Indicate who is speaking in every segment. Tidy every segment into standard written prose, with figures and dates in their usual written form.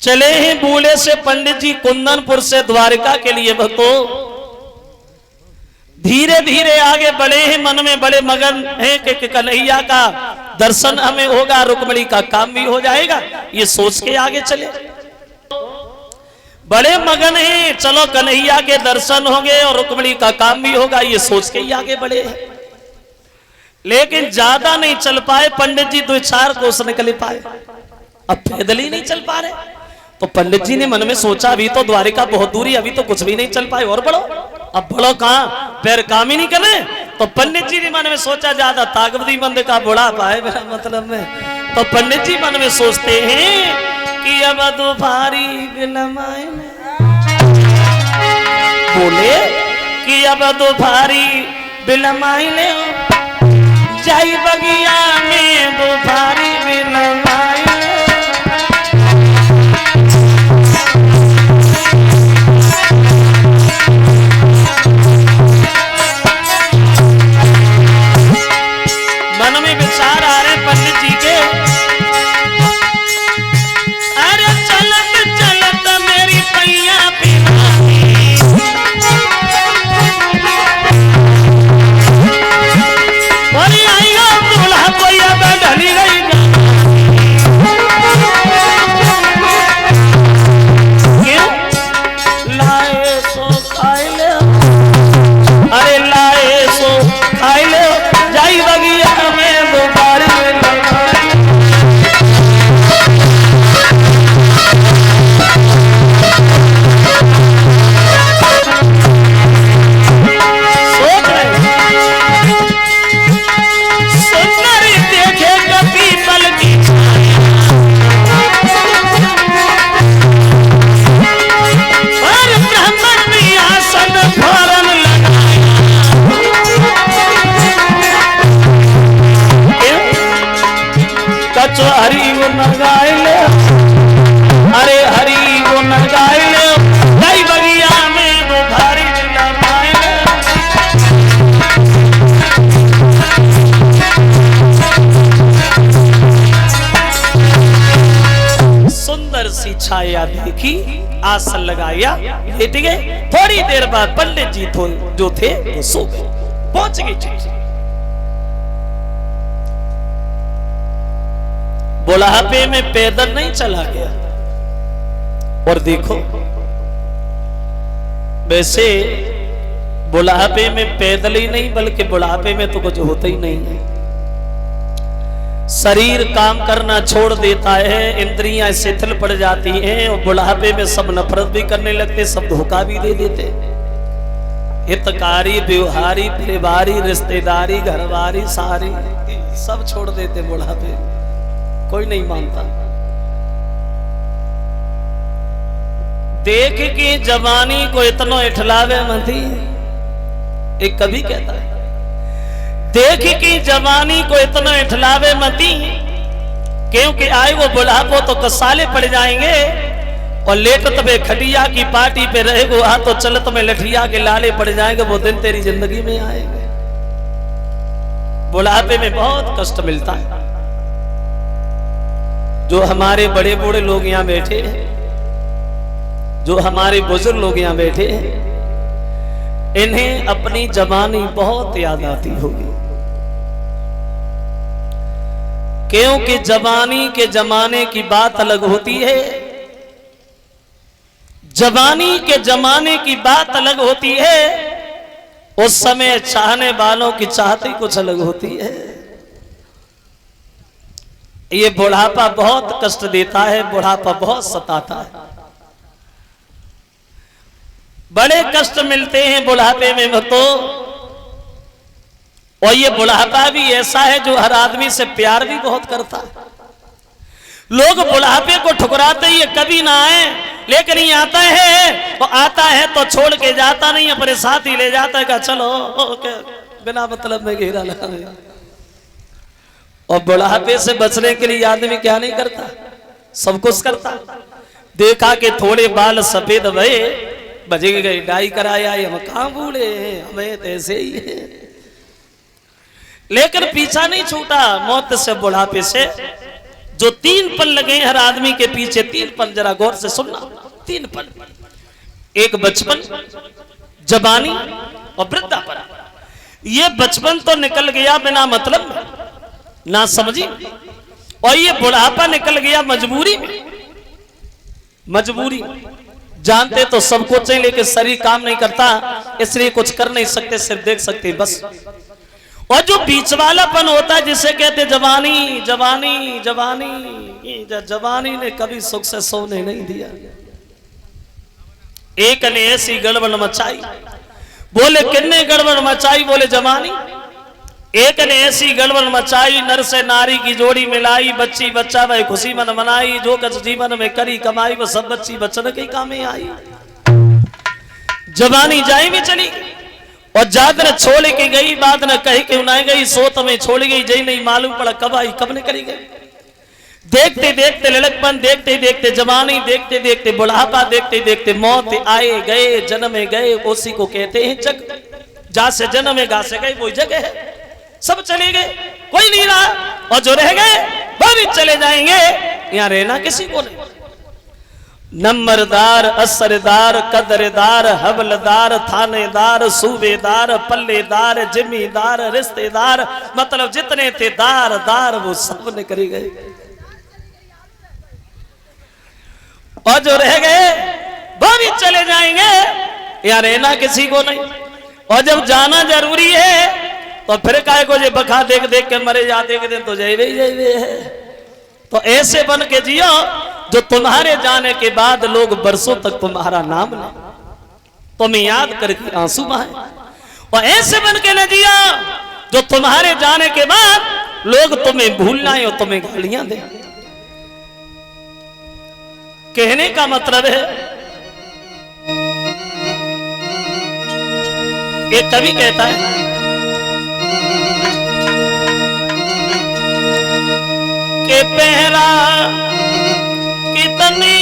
Speaker 1: चले ही बूढ़े से पंडित जी कुंदनपुर से द्वारका के लिए भक्तों धीरे धीरे आगे बढ़े हैं। मन में बड़े मगन हैं कि कन्हैया का दर्शन हमें होगा, रुक्मिणी का काम भी हो जाएगा, ये सोच के आगे चले। बड़े मगन हैं, चलो कन्हैया के दर्शन होंगे और रुक्मिणी का काम भी होगा, ये सोच के ही आगे बढ़े हैं। लेकिन ज्यादा नहीं चल पाए पंडित जी, 2-4 कोस निकल पाए, अब पैदल ही नहीं चल पा रहे। तो पंडित जी ने मन में सोचा अभी तो द्वारिका बहुत दूरी, अभी तो कुछ भी नहीं चल पाए, और बढ़ो। अब बढ़ो कहां, पैर काम ही नहीं कर रहे। तो पंडित जी ने मन में सोचा ज्यादा ताकतवर बंदे का बुढ़ापा है मेरा मतलब में। तो पंडित जी मन में सोचते हैं कि अब दोपहरी बिलमाए बोले कि अब दोपहरी बिलमाई ले जाई बगिया में दोपहरी बिलमाई। मन में विचार आ रहे पंडित जी के, अरे चलत चलत मेरी पैया हरी वो नगाए ले, अरे हरी वो नगाए ले जाई बगिया में वो भारी लमाए ले। सुंदर सी छाया देखी, आसन लगाया, लेट गए। थोड़ी देर बाद पंडित जी जो थे वो सो गए, पहुंच गए। बुढ़ापे में पैदल नहीं चला गया। और देखो वैसे बुढ़ापे में पैदल ही नहीं बल्कि बुढ़ापे में तो कुछ होता ही नहीं है। शरीर काम करना छोड़ देता है, इंद्रियां शिथिल पड़ जाती हैं और बुढ़ापे में सब नफरत भी करने लगते, सब धोखा भी दे देते। हितकारी व्यवहारी परिवारी रिश्तेदारी घरवारी सारी सब छोड़ देते बुढ़ापे में, कोई नहीं मानता। देख के जवानी को इतना इठलावे मती, एक कवि कहता है देख के जवानी को इतना इठलावे मती, क्योंकि आए वो बुढ़ापो तो कसाले पड़ जाएंगे और लेट तबे खटिया की पार्टी पे रहेगो, आ तो चलत में लठिया के लाले पड़ जाएंगे, वो दिन तेरी जिंदगी में आएंगे। बुढ़ापे में बहुत कष्ट मिलता है। जो हमारे बड़े बूढ़े लोग यहाँ बैठे हैं, जो हमारे बुजुर्ग लोग यहाँ बैठे हैं, इन्हें अपनी जवानी बहुत याद आती होगी, क्योंकि जवानी के जमाने की बात अलग होती है। जवानी के जमाने की बात अलग होती है, उस समय चाहने वालों की चाहती कुछ अलग होती है। ये बुढ़ापा बहुत कष्ट देता है, बुढ़ापा बहुत सताता है, बड़े कष्ट मिलते हैं बुढ़ापे में तो। और ये बुढ़ापा भी ऐसा है जो हर आदमी से प्यार भी बहुत करता है। लोग बुढ़ापे को ठुकराते ही कभी ना आए, लेकिन ये आता है, तो आता है तो छोड़ के जाता नहीं, अपने साथ ही ले जाता है कि चलो बिना मतलब में घेरा लगा दिया। और बुढ़ापे से बचने के लिए आदमी क्या नहीं करता, सब कुछ करता। देखा कि थोड़े बाल सफेद भये, बजे गई डाई कराया, हम कहां बूढ़े हैं, हमें तो ऐसे ही है। लेकिन पीछा नहीं छूटा मौत से, बुढ़ापे से जो 3 पल लगे हर आदमी के पीछे, 3 पल, जरा गौर से सुनना, 3 पल। एक बचपन, जवानी और वृद्धापन। ये बचपन तो निकल गया बिना मतलब में, ना समझी, और ये बुढ़ापा निकल गया मजबूरी में। मजबूरी जानते तो सब कुछ है, लेकिन शरीर काम नहीं करता, इसलिए कुछ कर नहीं सकते, सिर्फ देख सकते बस। और जो बीच वालापन होता है जिसे कहते जवानी, जवानी जवानी, जवानी ने कभी सुख से सोने नहीं दिया। एक ने ऐसी गड़बड़ मचाई, बोले किन्ने गड़बड़ मचाई, बोले जवानी। एक ने ऐसी गड़बड़ मचाई, नर से नारी की जोड़ी मिलाई, बच्ची बच्चा वह खुशी मन मनाई, जो कछ जीवन में करी कमाई, वो सब बच्ची बच्चन के काम में आई। जवानी जाई भी चली, और जात न छोड़ के गई, बात न कही क्यों ना गई, सोत में छोड़ गई, जई नहीं मालूम पड़ा कब आई कब निकली गई। देखते देखते लड़कपन, देखते देखते जवानी, देखते देखते बुढ़ापा, देखते देखते मौत, आए गए जन्म गए, उसी को कहते हैं जग। जा से जन्म गा से गए वही जगह है। सब चले गए, कोई नहीं रहा, और जो रह गए वो भी चले जाएंगे, यहाँ रहना किसी को नहीं। नंबरदार, असरदार, कदरदार, हवलदार, थानेदार, सूबेदार, पल्लेदार, जिम्मेदार, रिश्तेदार, मतलब जितने थे दार दार वो सब निकल गए, और जो रह गए वो भी चले जाएंगे, यहाँ रहना किसी को नहीं। और जब जाना जरूरी है तो फिर काहे को जे बखा देख देख के मरे जाते के दिन तो जैवे ही जैवे है। तो ऐसे बन के जियो जो तुम्हारे जाने के बाद लोग बरसों तक तुम्हारा नाम लें, तुम्हें याद करके आंसू बहाएं। और ऐसे बन के न जियो जो तुम्हारे जाने के बाद लोग तुम्हें भूलना है और तुम्हें गालियां दें। कहने का मतलब है, एक कवि कहता है के पहरा कितनी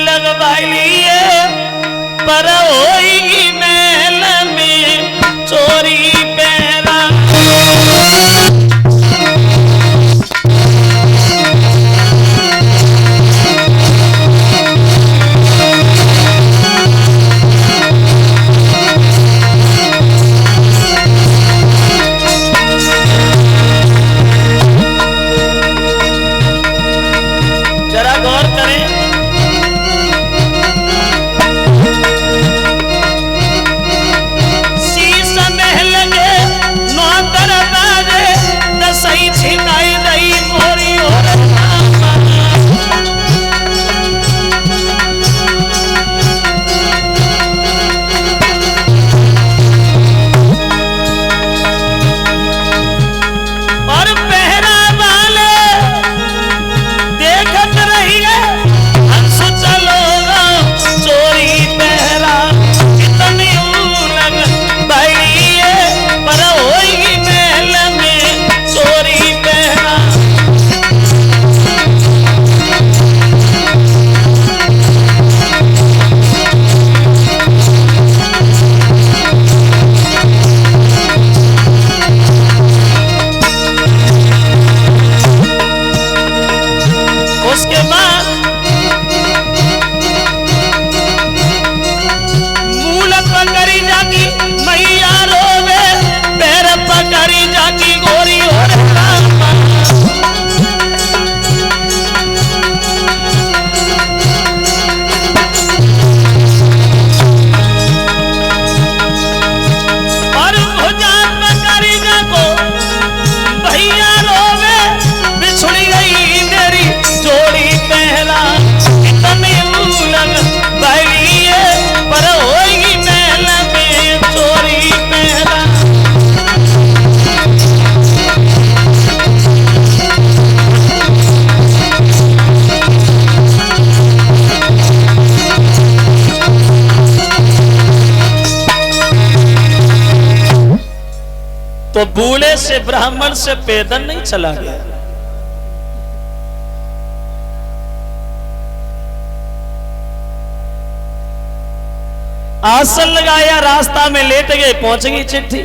Speaker 1: लगवाइए, पर होई महल में चोरी पहरा। तो बूढ़े से ब्राह्मण से पैदल नहीं चला गया। आसन लगाया, रास्ता में लेट गए, पहुंच गई चिट्ठी।